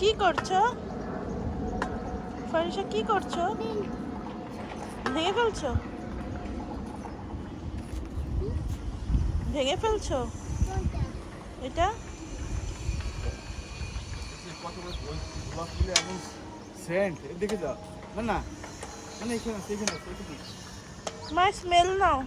কি করছো ফারিসা? কি করছো? ভেঙে ফেলছো? ভেঙে ফেলছো এটা? সেন্ট দেখে যাও। না না মানে এখানে এখানে মা স্মেল নাও।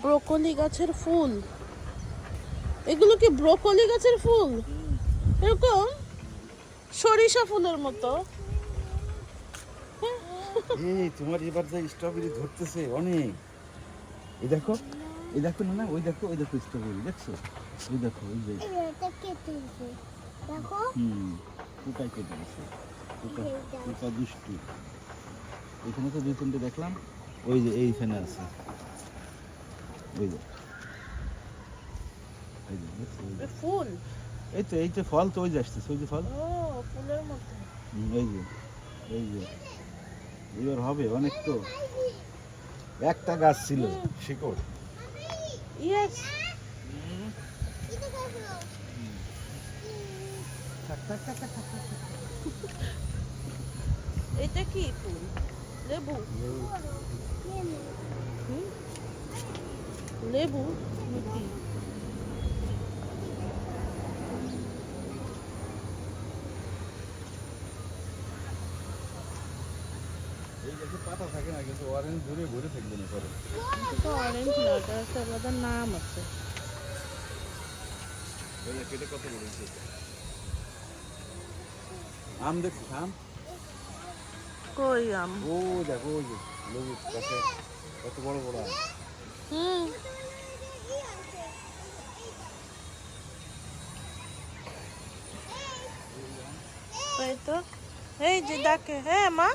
ব্রোকলি গাছের ফুল, এগুলো কি ব্রোকলি গাছের ফুল? এরকম সরিষা ফুলের মতো। এই তোমার এবার যে স্ট্রবেরি ধরতেছে অনেক। এই দেখো না না, ওই দেখো স্ট্রবেরি দেখছো? ওই দেখো ওই যে এটা কেটে দিয়েছে দেখো। পোকায় কেটে দিচ্ছে। পোকা দুষ্টু। এখানে তো 2-3টে দেখলাম। ওই যে এইখানে আছে, ওই যে দেখছো? ফুল এই তো ফল তো ওই যে আসতেছে, ওই যে ফল। ও ফুলের মতো। এই যে এবার হবে অনেক তো। একটা গাছ ছিল শিকড়। ইয়েস। এটা কি ফুল? লেবু? লেবু নাকি? এই গাছে পাতা থাকে না, কিন্তু অরেঞ্জ ধরে ভরে থাকবে না পরে। এটা অরেঞ্জ না, এটা একটা আলাদা নাম আছে। কেটে কত বলেছে? আম দেখছিস? আম কই আম? ও দেখো, ওই যে লেবু গাছে কত বড় বড় আম। হুম। এই তো, এই যে ডাকে। হ্যাঁ মা।